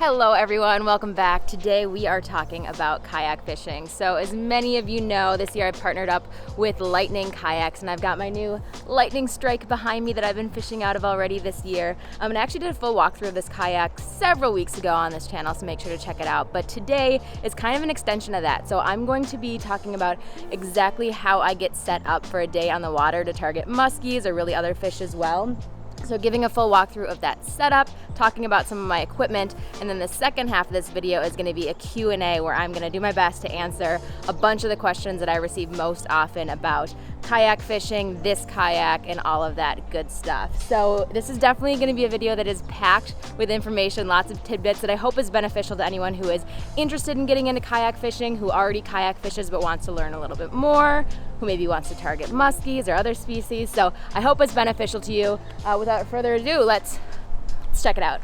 Hello everyone, welcome back. Today we are talking about kayak fishing. So as many of you know, this year I partnered up with Lightning Kayaks and I've got my new Lightning Strike behind me that I've been fishing out of already this year. And I actually did a full walkthrough of this kayak several weeks ago on this channel, so make sure to check it out. But today is kind of an extension of that. So I'm going to be talking about exactly how I get set up for a day on the water to target muskies or really other fish as well. So giving a full walkthrough of that setup, talking about some of my equipment, and then the second half of this video is going to be a Q&A where I'm going to do my best to answer a bunch of the questions that I receive most often about kayak fishing, this kayak, and all of that good stuff. So this is definitely going to be a video that is packed with information, lots of tidbits that I hope is beneficial to anyone who is interested in getting into kayak fishing, who already kayak fishes but wants to learn a little bit more, who maybe wants to target muskies or other species. So I hope it's beneficial to you. Without further ado, let's check it out.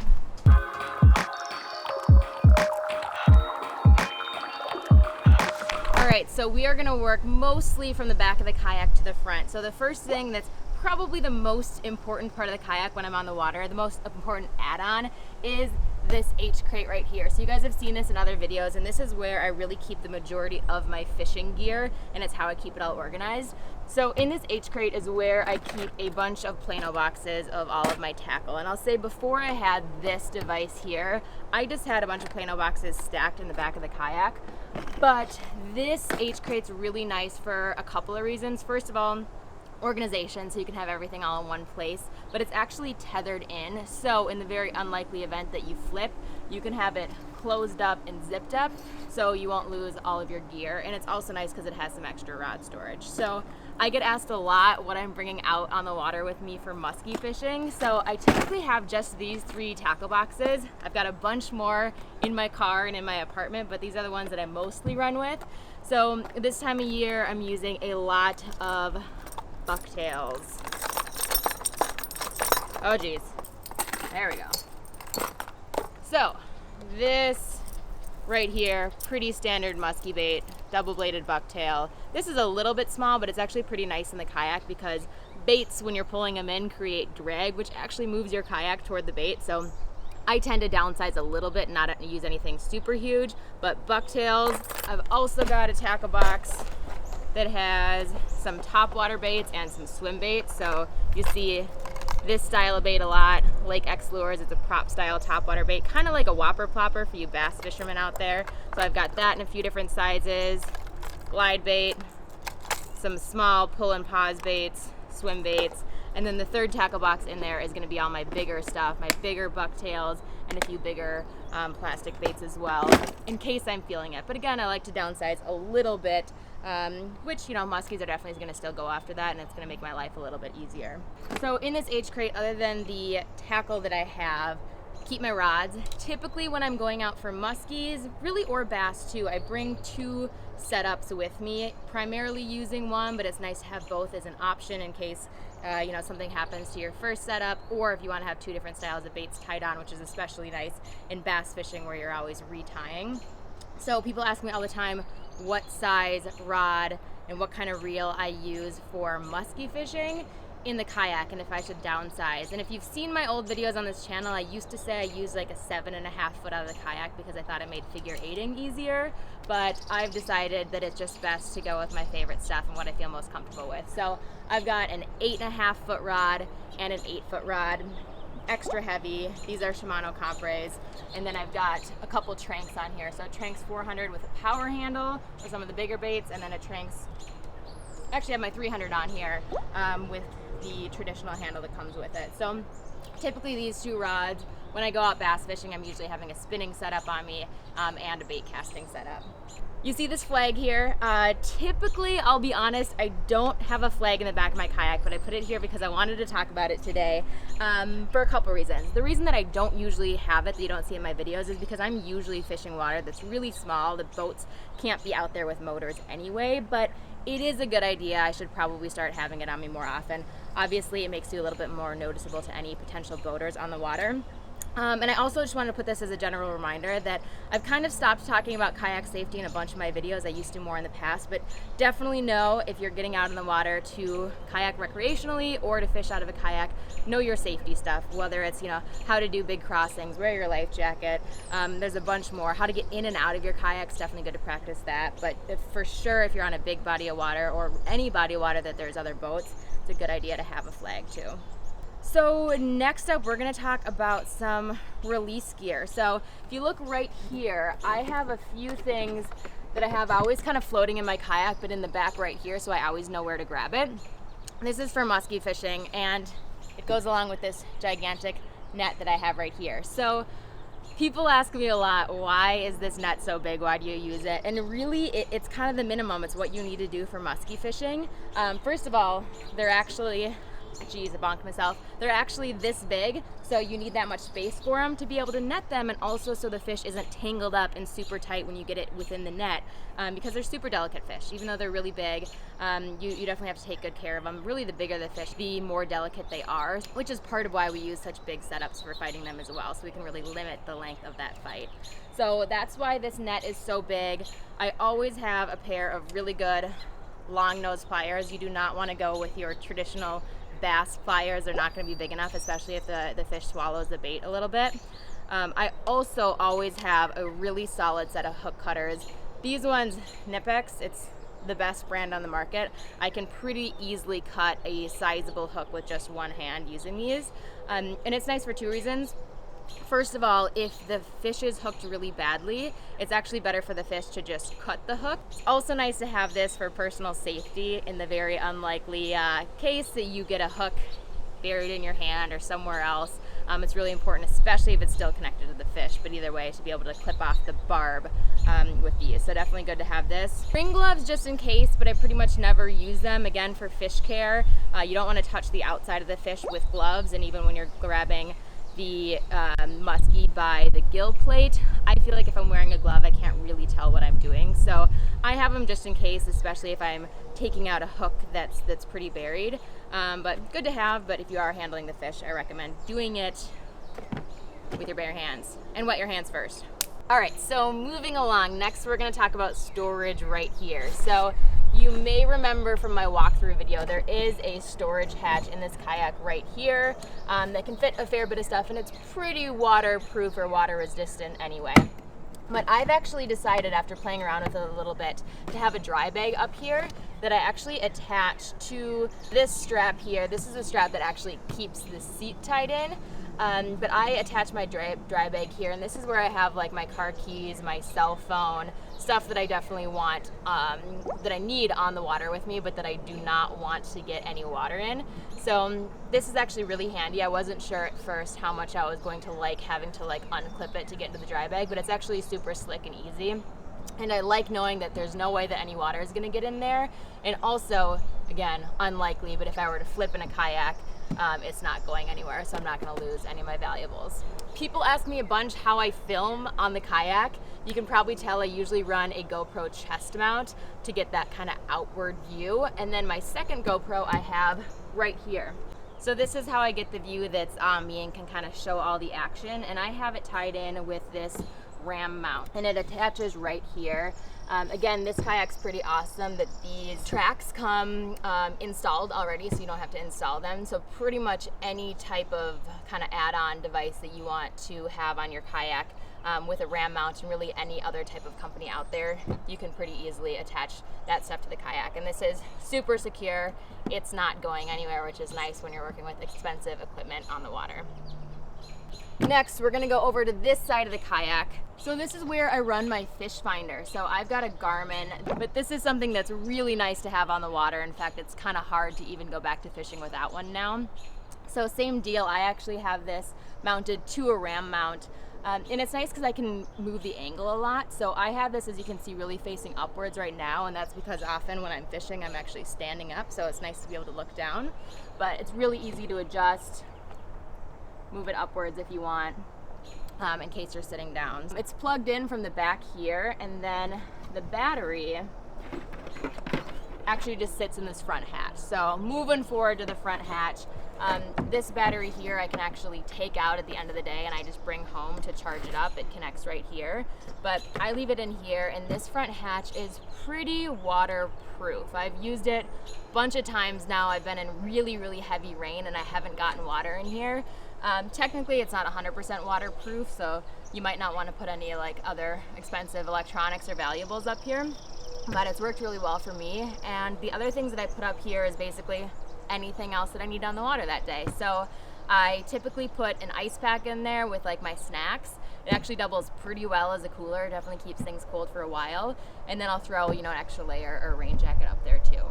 All right, so we are gonna work mostly from the back of the kayak to the front. So the first thing that's probably the most important part of the kayak when I'm on the water, the most important add-on, is this H crate right here. So you guys have seen this in other videos, and this is where I really keep the majority of my fishing gear, and it's how I keep it all organized. So in this H crate is where I keep a bunch of Plano boxes of all of my tackle. And I'll say before I had this device here, I just had a bunch of Plano boxes stacked in the back of the kayak. But this H crate's really nice for a couple of reasons. First of all, organization, so you can have everything all in one place, but it's actually tethered in, so in the very unlikely event that you flip, you can have it closed up and zipped up so you won't lose all of your gear. And it's also nice because it has some extra rod storage. So I get asked a lot what I'm bringing out on the water with me for musky fishing. So I typically have just these 3 tackle boxes. I've got a bunch more in my car and in my apartment, but these are the ones that I mostly run with. So this time of year I'm using a lot of bucktails. Oh geez, there we go. So this right here, pretty standard musky bait, double-bladed bucktail. This is a little bit small, but it's actually pretty nice in the kayak because baits, when you're pulling them in, create drag, which actually moves your kayak toward the bait. So I tend to downsize a little bit, not use anything super huge, but bucktails. I've also got a tackle box that has some topwater baits and some swim baits. So you see this style of bait a lot, Lake X Lures. It's a prop style topwater bait, kind of like a whopper plopper for you bass fishermen out there. So I've got that in a few different sizes, glide bait, some small pull and pause baits, swim baits, and then the third tackle box in there is gonna be all my bigger stuff, my bigger bucktails, and a few bigger plastic baits as well, in case I'm feeling it. But again, I like to downsize a little bit, which, you know, muskies are definitely gonna still go after that, and it's gonna make my life a little bit easier. So in this H crate, other than the tackle that I have, keep my rods. Typically when I'm going out for muskies, really, or bass too, I bring 2 setups with me, primarily using one, but it's nice to have both as an option in case you know, something happens to your first setup, or if you want to have 2 different styles of baits tied on, which is especially nice in bass fishing where you're always retying. So people ask me all the time what size rod and what kind of reel I use for musky fishing in the kayak, and if I should downsize. And if you've seen my old videos on this channel, I used to say I use like a 7.5 foot out of the kayak because I thought it made figure eighting easier, but I've decided that it's just best to go with my favorite stuff and what I feel most comfortable with. So I've got an 8.5 foot rod and an 8 foot rod, extra heavy. These are Shimano Compres. And then I've got a couple Tranks on here. So a Tranks 400 with a power handle for some of the bigger baits, and then a Tranks, actually I have my 300 on here with the traditional handle that comes with it. So typically these 2 rods, when I go out bass fishing, I'm usually having a spinning setup on me and a bait casting setup. You see this flag here. Typically, I'll be honest, I don't have a flag in the back of my kayak, but I put it here because I wanted to talk about it today for a couple reasons. The reason that I don't usually have it, that you don't see in my videos, is because I'm usually fishing water that's really small. The boats can't be out there with motors anyway, but it is a good idea. I should probably start having it on me more often. Obviously, it makes you a little bit more noticeable to any potential boaters on the water. And I also just wanted to put this as a general reminder that I've kind of stopped talking about kayak safety in a bunch of my videos. I used to more in the past, but definitely know if you're getting out in the water to kayak recreationally or to fish out of a kayak, know your safety stuff, whether it's, how to do big crossings, wear your life jacket. There's a bunch more. How to get in and out of your kayaks, definitely good to practice that. But for sure, if you're on a big body of water or any body of water that there's other boats, it's a good idea to have a flag too. So next up, we're gonna talk about some release gear. So if you look right here, I have a few things that I have always kind of floating in my kayak, but in the back right here, so I always know where to grab it. This is for musky fishing, and it goes along with this gigantic net that I have right here. So people ask me a lot, why is this net so big? Why do you use it? And really, it's kind of the minimum. It's what you need to do for musky fishing. First of all, they're actually, geez, I bonked myself. They're actually this big, so you need that much space for them to be able to net them, and also so the fish isn't tangled up and super tight when you get it within the net, because they're super delicate fish. Even though they're really big, you definitely have to take good care of them. Really, the bigger the fish, the more delicate they are, which is part of why we use such big setups for fighting them as well, so we can really limit the length of that fight. So that's why this net is so big. I always have a pair of really good long nose pliers. You do not want to go with your traditional bass pliers. They're not going to be big enough, especially if the fish swallows the bait a little bit. I also always have a really solid set of hook cutters. These ones, Nipex, it's the best brand on the market. I can pretty easily cut a sizable hook with just one hand using these. And it's nice for two reasons. First of all, if the fish is hooked really badly, it's actually better for the fish to just cut the hook. It's also nice to have this for personal safety in the very unlikely case that you get a hook buried in your hand or somewhere else. It's really important, especially if it's still connected to the fish, but either way, to be able to clip off the barb with these. So definitely good to have this. Ring gloves just in case, but I pretty much never use them. Again, for fish care, you don't want to touch the outside of the fish with gloves, and even when you're grabbing the musky by the gill plate, I feel like if I'm wearing a glove, I can't really tell what I'm doing. So I have them just in case, especially if I'm taking out a hook that's pretty buried. But good to have, but if you are handling the fish, I recommend doing it with your bare hands and wet your hands first. All right, so moving along, next we're gonna talk about storage right here. So you may remember from my walkthrough video, there is a storage hatch in this kayak right here that can fit a fair bit of stuff, and it's pretty waterproof or water resistant anyway. But I've actually decided, after playing around with it a little bit, to have a dry bag up here that I actually attach to this strap here. This is a strap that actually keeps the seat tied in. But I attach my dry bag here, and this is where I have like my car keys, my cell phone, stuff that I definitely want, that I need on the water with me, but that I do not want to get any water in. So this is actually really handy. I wasn't sure at first how much I was going to like having to like unclip it to get into the dry bag, but it's actually super slick and easy. And I like knowing that there's no way that any water is gonna get in there. And also, again, unlikely, but if I were to flip in a kayak, it's not going anywhere, so I'm not gonna lose any of my valuables. People ask me a bunch how I film on the kayak. You can probably tell I usually run a GoPro chest mount to get that kind of outward view. And then my second GoPro I have right here. So this is how I get the view that's on me and can kind of show all the action. And I have it tied in with this ram mount, and it attaches right here. Again, this kayak's pretty awesome that these tracks come installed already, so you don't have to install them. So pretty much any type of kind of add-on device that you want to have on your kayak with a ram mount, and really any other type of company out there, you can pretty easily attach that stuff to the kayak. And this is super secure. It's not going anywhere, which is nice when you're working with expensive equipment on the water. Next, we're gonna go over to this side of the kayak. So this is where I run my fish finder. So I've got a Garmin, but this is something that's really nice to have on the water. In fact, it's kind of hard to even go back to fishing without one now. So same deal, I actually have this mounted to a ram mount. And it's nice because I can move the angle a lot. So I have this, as you can see, really facing upwards right now, and that's because often when I'm fishing, I'm actually standing up, so it's nice to be able to look down. But it's really easy to adjust. Move it upwards if you want, in case you're sitting down. It's plugged in from the back here, and then the battery actually just sits in this front hatch. So moving forward to the front hatch, This battery here I can actually take out at the end of the day and I just bring home to charge it up. It connects right here, but I leave it in here, and this front hatch is pretty waterproof. I've used it a bunch of times now. I've been in really, really heavy rain and I haven't gotten water in here. Technically it's not 100% waterproof, so you might not want to put any like other expensive electronics or valuables up here, but it's worked really well for me. And the other things that I put up here is basically anything else that I need on the water that day. So I typically put an ice pack in there with like my snacks. It actually doubles pretty well as a cooler. It definitely keeps things cold for a while. And then I'll throw, you know, an extra layer or rain jacket up there too.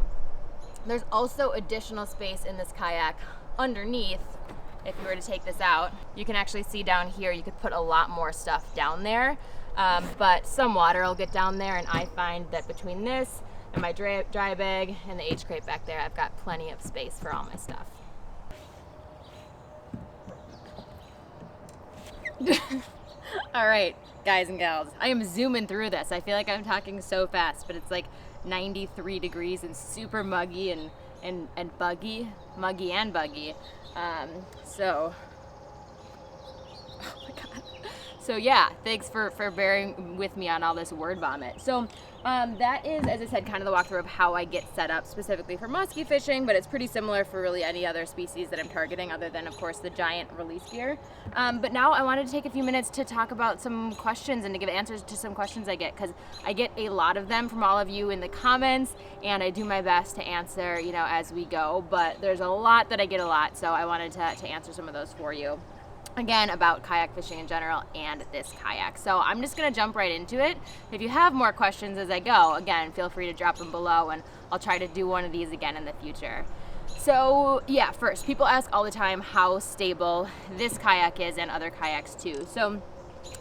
There's also additional space in this kayak underneath. If you were to take this out, you can actually see down here, you could put a lot more stuff down there. But some water will get down there, and I find that between this and my dry bag and the H crate back there, I've got plenty of space for all my stuff. All right, guys and gals, I am zooming through this. I feel like I'm talking so fast, but it's like 93 degrees and super muggy and buggy. So, oh my God. So yeah, thanks for bearing with me on all this word vomit. So that is, as I said, kind of the walkthrough of how I get set up specifically for musky fishing, but it's pretty similar for really any other species that I'm targeting other than, of course, the giant release gear. But now I wanted to take a few minutes to talk about some questions and to give answers to some questions I get, because I get a lot of them from all of you in the comments, and I do my best to answer, you know, as we go, but there's a lot that I get a lot, so I wanted to answer some of those for you. Again, about kayak fishing in general and this kayak. So I'm just gonna jump right into it. If you have more questions as I go, again, feel free to drop them below and I'll try to do one of these again in the future. So yeah, first, people ask all the time how stable this kayak is and other kayaks too. So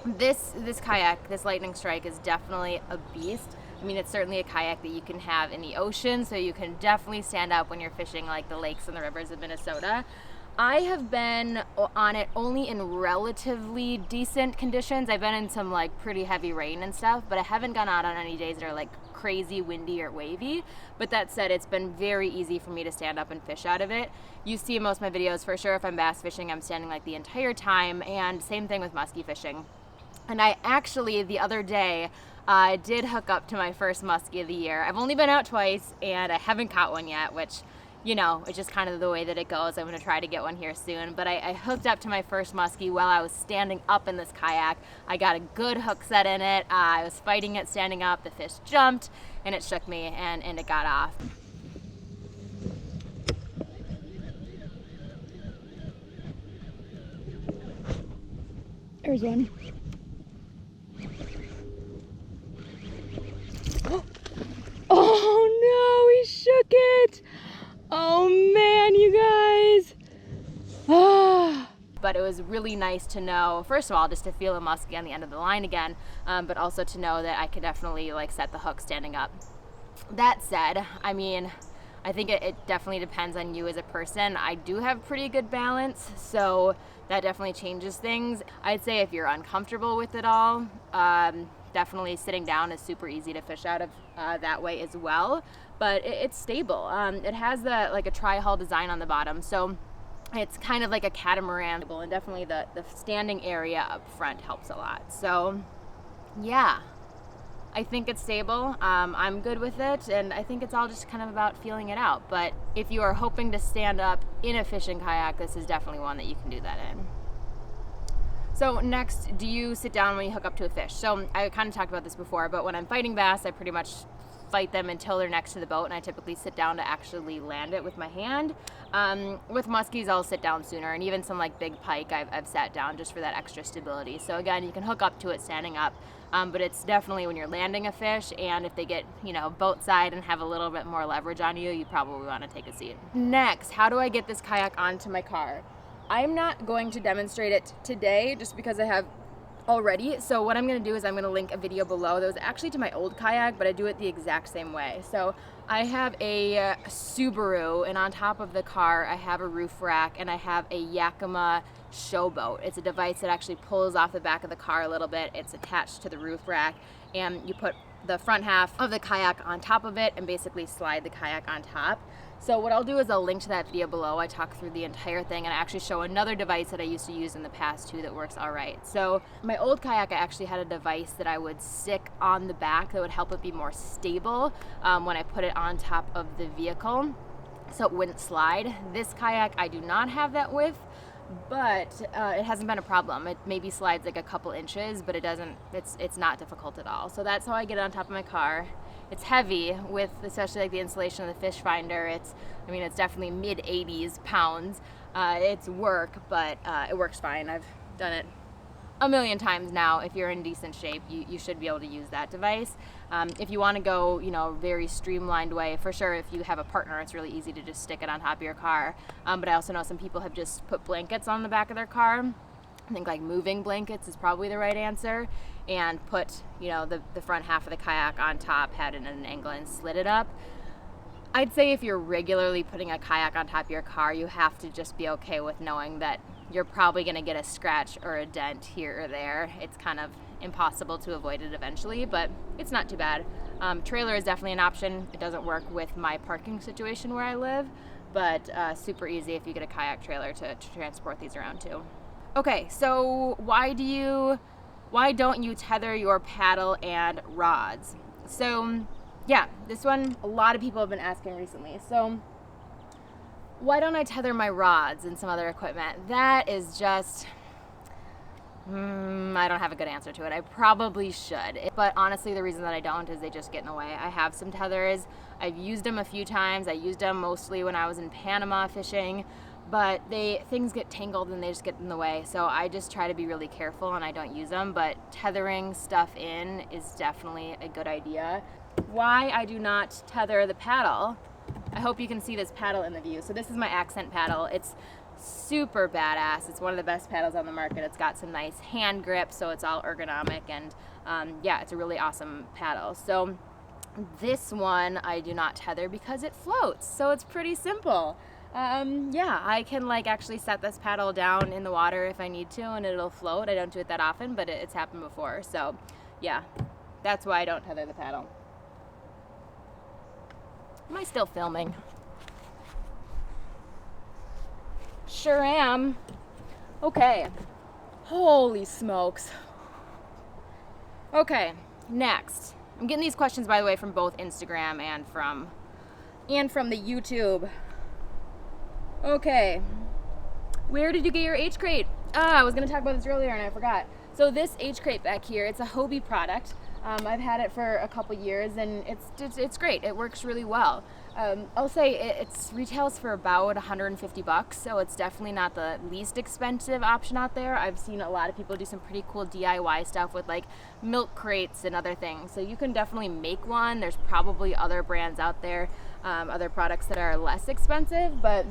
this kayak, this Lightning Strike, is definitely a beast. I mean, it's certainly a kayak that you can have in the ocean, so you can definitely stand up when you're fishing like the lakes and the rivers of Minnesota. I have been on it only in relatively decent conditions. I've been in some like pretty heavy rain and stuff, but I haven't gone out on any days that are like crazy windy or wavy. But that said, it's been very easy for me to stand up and fish out of it. You see in most of my videos, for sure, if I'm bass fishing, I'm standing like the entire time, and same thing with musky fishing. And I actually, the other day, I did hook up to my first muskie of the year. I've only been out twice and I haven't caught one yet, which, you know, it's just kind of the way that it goes. I'm going to try to get one here soon. But I hooked up to my first muskie while I was standing up in this kayak. I got a good hook set in it. I was fighting it standing up. The fish jumped and it shook me and it got off. There's one. Oh no, he shook it. Oh man, you guys. But it was really nice to know, first of all, just to feel a muskie on the end of the line again, but also to know that I could definitely like set the hook standing up. That said, I mean, I think it definitely depends on you as a person. I do have pretty good balance, so that definitely changes things. I'd say if you're uncomfortable with it all, definitely sitting down is super easy to fish out of that way as well. But it's stable. It has like a tri-hull design on the bottom, so it's kind of like a catamaran, and definitely the standing area up front helps a lot. So yeah, I think it's stable. I'm good with it, and I think it's all just kind of about feeling it out. But if you are hoping to stand up in a fishing kayak, this is definitely one that you can do that in. So next, do you sit down when you hook up to a fish? So I kind of talked about this before, but when I'm fighting bass, I pretty much fight them until they're next to the boat, and I typically sit down to actually land it with my hand. With muskies, I'll sit down sooner, and even some like big pike, I've sat down just for that extra stability. So again, you can hook up to it standing up, but it's definitely when you're landing a fish, and if they get, you know, boat side and have a little bit more leverage on you, you probably want to take a seat. Next, how do I get this kayak onto my car? I'm not going to demonstrate it today just because I have already. So what I'm going to do is I'm going to link a video below that was actually to my old kayak, but I do it the exact same way. So I have a Subaru, and on top of the car I have a roof rack, and I have a Yakima showboat. It's a device that actually pulls off the back of the car a little bit. It's attached to the roof rack, and you put the front half of the kayak on top of it and basically slide the kayak on top. So what I'll do is I'll link to that video below. I talk through the entire thing and I actually show another device that I used to use in the past too that works all right. So my old kayak, I actually had a device that I would stick on the back that would help it be more stable when I put it on top of the vehicle so it wouldn't slide. This kayak, I do not have that with, but it hasn't been a problem. It maybe slides like a couple inches, but it's not difficult at all. So that's how I get it on top of my car. It's heavy with especially like the installation of the fish finder. It's definitely mid 80s pounds. It's work, but it works fine. I've done it a million times now. If you're in decent shape, you should be able to use that device. If you want to go, very streamlined way, for sure, if you have a partner, it's really easy to just stick it on top of your car. But I also know some people have just put blankets on the back of their car. I think like moving blankets is probably the right answer, and put, the front half of the kayak on top, had it at an angle and slid it up. I'd say if you're regularly putting a kayak on top of your car, you have to just be okay with knowing that you're probably going to get a scratch or a dent here or there. It's kind of impossible to avoid it eventually, but it's not too bad. Trailer is definitely an option. It doesn't work with my parking situation where I live, but super easy if you get a kayak trailer to transport these around too. Okay, so why don't you tether your paddle and rods? So yeah, this one a lot of people have been asking recently. So why don't I tether my rods and some other equipment? That is just, I don't have a good answer to it. I probably should, but honestly the reason that I don't is they just get in the way. I have some tethers. I've used them a few times. I used them mostly when I was in Panama fishing, but things get tangled and they just get in the way. So I just try to be really careful and I don't use them, but tethering stuff in is definitely a good idea. Why I do not tether the paddle, I hope you can see this paddle in the view. So this is my accent paddle. It's super badass. It's one of the best paddles on the market. It's got some nice hand grip, so it's all ergonomic, and yeah, it's a really awesome paddle. So this one I do not tether because it floats, so it's pretty simple. Yeah, I can actually set this paddle down in the water if I need to and it'll float. I don't do it that often, but it's happened before. So yeah, that's why I don't tether the paddle. Am I still filming? Sure am. Okay. Holy smokes. Okay, next. I'm getting these questions, by the way, from both Instagram and from the YouTube. Okay. Where did you get your H crate? I was gonna talk about this earlier and I forgot. So this H crate back here, it's a Hobie product. I've had it for a couple years and it's great. It works really well. I'll say it retails for about $150, so it's definitely not the least expensive option out there. I've seen a lot of people do some pretty cool DIY stuff with milk crates and other things. So you can definitely make one. There's probably other brands out there, other products that are less expensive, but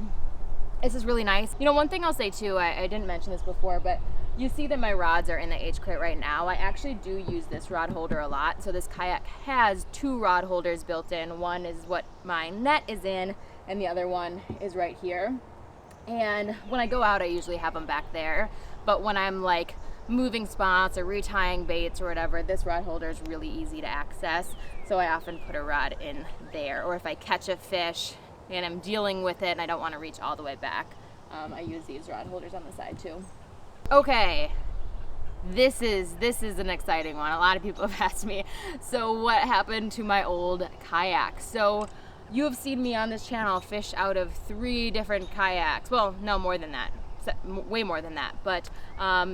this is really nice. One thing I'll say too, I didn't mention this before, but you see that my rods are in the H crate right now. I actually do use this rod holder a lot. So this kayak has 2 rod holders built in. One is what my net is in, and the other one is right here. And when I go out, I usually have them back there. But when I'm moving spots or retying baits or whatever, this rod holder is really easy to access. So I often put a rod in there. Or if I catch a fish and I'm dealing with it and I don't want to reach all the way back, I use these rod holders on the side too. Okay, this is an exciting one. A lot of people have asked me, so what happened to my old kayak? So you have seen me on this channel fish out of 3 different kayaks. Well, no, more than that, way more than that, but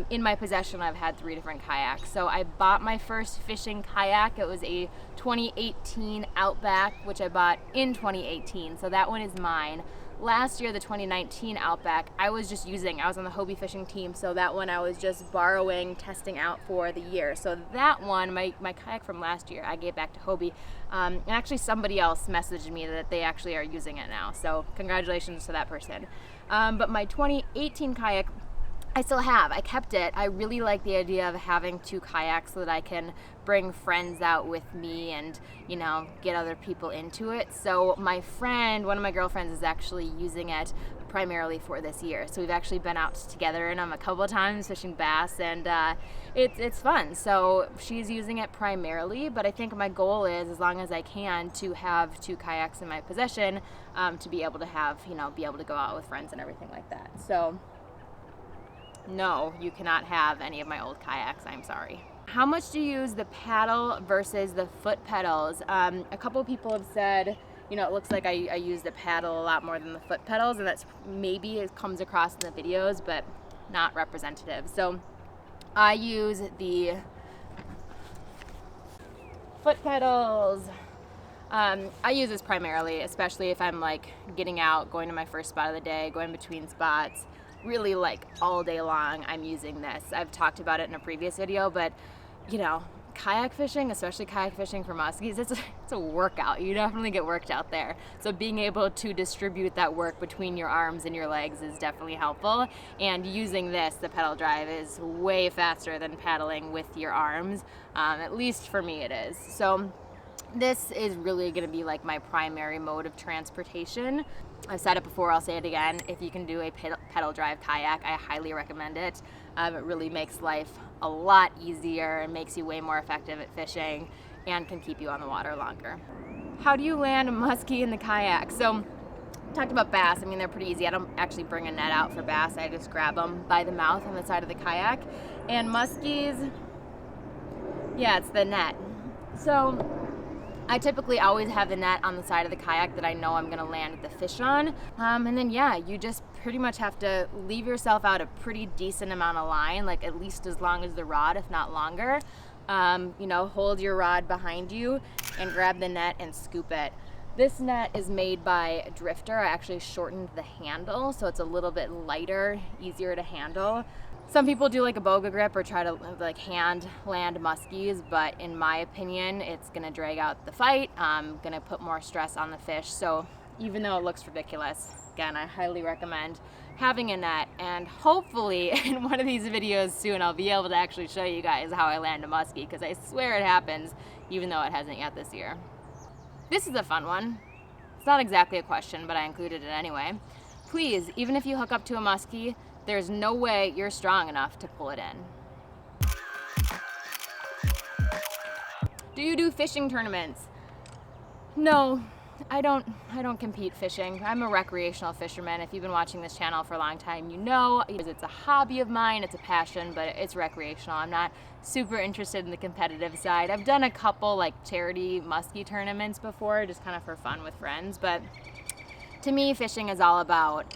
in my possession I've had 3 different kayaks. So I bought my first fishing kayak. It was a 2018 Outback, which I bought in 2018, so that one is mine. Last year, the 2019 Outback, I was on the Hobie fishing team, so that one I was just borrowing, testing out for the year. So that one, my kayak from last year, I gave back to Hobie. And actually somebody else messaged me that they actually are using it now, so congratulations to that person. But my 2018 kayak, I still have. I kept it. I really like the idea of having 2 kayaks so that I can bring friends out with me and, get other people into it. So my friend, one of my girlfriends, is actually using it primarily for this year. So we've actually been out together in them a couple of times fishing bass, and it's fun. So she's using it primarily, but I think my goal is, as long as I can, to have 2 kayaks in my possession, to be able to have, be able to go out with friends and everything like that. So no, you cannot have any of my old kayaks, I'm sorry. How much do you use the paddle versus the foot pedals? A couple of people have said, it looks like I use the paddle a lot more than the foot pedals, and that's maybe it comes across in the videos, but not representative. So I use the foot pedals. I use this primarily, especially if I'm like getting out, going to my first spot of the day, going between spots, really like all day long. I'm using this. I've talked about it in a previous video, but kayak fishing, especially kayak fishing for muskies, it's a workout. You definitely get worked out there. So being able to distribute that work between your arms and your legs is definitely helpful. And using this, the pedal drive, is way faster than paddling with your arms. At least for me it is. So this is really going to be like my primary mode of transportation. I've said it before, I'll say it again. If you can do a pedal drive kayak, I highly recommend it. It really makes life a lot easier and makes you way more effective at fishing and can keep you on the water longer. How do you land a muskie in the kayak? So, talked about bass. I mean, they're pretty easy. I don't actually bring a net out for bass. I just grab them by the mouth on the side of the kayak. And muskies, yeah, it's the net. So I typically always have the net on the side of the kayak that I know I'm gonna land the fish on. And then yeah, you just pretty much have to leave yourself out a pretty decent amount of line, like at least as long as the rod, if not longer. Hold your rod behind you and grab the net and scoop it. This net is made by Drifter. I actually shortened the handle so it's a little bit lighter, easier to handle. Some people do like a boga grip or try to like hand land muskies, but in my opinion, it's gonna drag out the fight, gonna put more stress on the fish. So even though it looks ridiculous, again, I highly recommend having a net, and hopefully in one of these videos soon, I'll be able to actually show you guys how I land a muskie, because I swear it happens, even though it hasn't yet this year. This is a fun one. It's not exactly a question, but I included it anyway. Please, even if you hook up to a muskie, there's no way you're strong enough to pull it in. Do you do fishing tournaments? No, I don't compete fishing. I'm a recreational fisherman. If you've been watching this channel for a long time, you know it's a hobby of mine, it's a passion, but it's recreational. I'm not super interested in the competitive side. I've done a couple like charity muskie tournaments before, just kind of for fun with friends, but to me, fishing is all about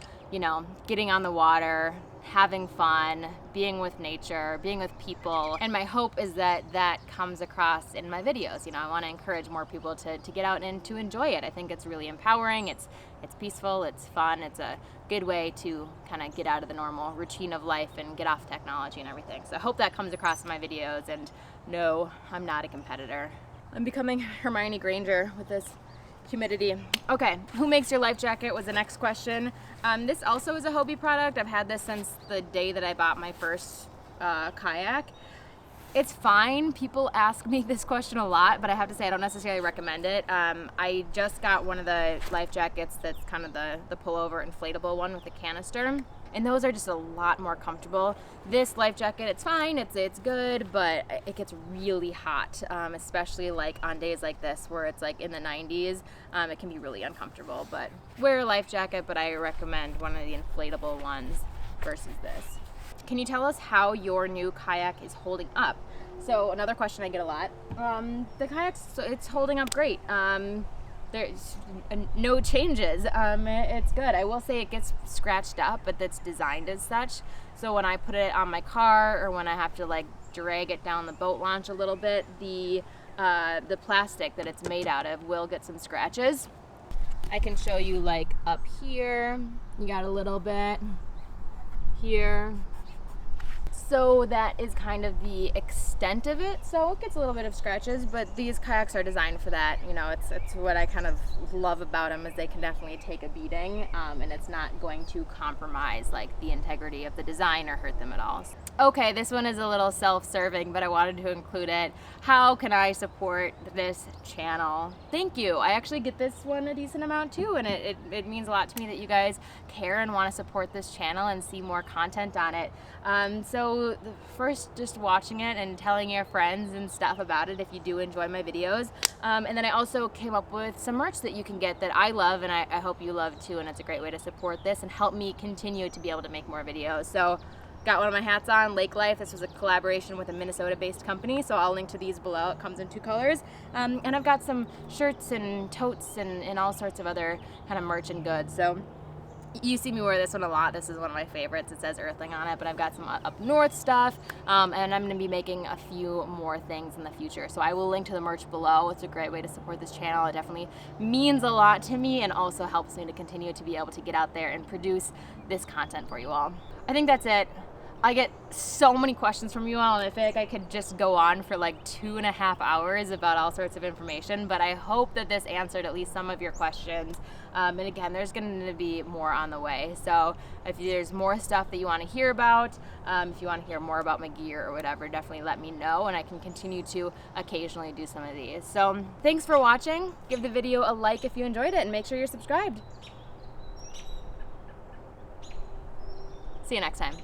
getting on the water, having fun, being with nature, being with people. And my hope is that that comes across in my videos. I want to encourage more people to get out and to enjoy it. I think it's really empowering. It's peaceful, it's fun, it's a good way to kind of get out of the normal routine of life and get off technology and everything. So I hope that comes across in my videos. And no, I'm not a competitor. I'm becoming Hermione Granger with this humidity. Okay, who makes your life jacket was the next question. This also is a Hobie product. I've had this since the day that I bought my first kayak. It's fine. People ask me this question a lot, but I have to say I don't necessarily recommend it. I just got one of the life jackets that's kind of the pullover inflatable one with the canister, and those are just a lot more comfortable. This life jacket, it's fine, it's good, but it gets really hot, especially like on days like this where it's like in the 90s. It can be really uncomfortable, but wear a life jacket, but I recommend one of the inflatable ones versus this. Can you tell us how your new kayak is holding up? So another question I get a lot. The kayak's, it's holding up great. There's no changes. It's good. I will say it gets scratched up, but that's designed as such. So when I put it on my car or when I have to like drag it down the boat launch a little bit, the plastic that it's made out of will get some scratches. I can show you like up here, you got a little bit here. So that is kind of the extent of it. So it gets a little bit of scratches, but these kayaks are designed for that. You know, it's what I kind of love about them is they can definitely take a beating, and it's not going to compromise like the integrity of the design or hurt them at all. Okay, this one is a little self-serving, but I wanted to include it. How can I support this channel? Thank you. I actually get this one a decent amount too, and it means a lot to me that you guys care and want to support this channel and see more content on it. So first, just watching it and telling your friends and stuff about it if you do enjoy my videos. And then I also came up with some merch that you can get that I love, and I hope you love too, and it's a great way to support this and help me continue to be able to make more videos. So got one of my hats on, Lake Life. This was a collaboration with a Minnesota-based company, so I'll link to these below. It comes in 2 colors. And I've got some shirts and totes and all sorts of other kind of merch and goods. So you see me wear this one a lot. This is one of my favorites. It says Earthling on it, but I've got some up north stuff, and I'm going to be making a few more things in the future. So I will link to the merch below. It's a great way to support this channel. It definitely means a lot to me and also helps me to continue to be able to get out there and produce this content for you all. I think that's it. I get so many questions from you all, and I feel like I could just go on for like 2.5 hours about all sorts of information, but I hope that this answered at least some of your questions. And again, there's going to be more on the way. So if there's more stuff that you want to hear about, if you want to hear more about my gear or whatever, definitely let me know, and I can continue to occasionally do some of these. So thanks for watching. Give the video a like if you enjoyed it, and make sure you're subscribed. See you next time.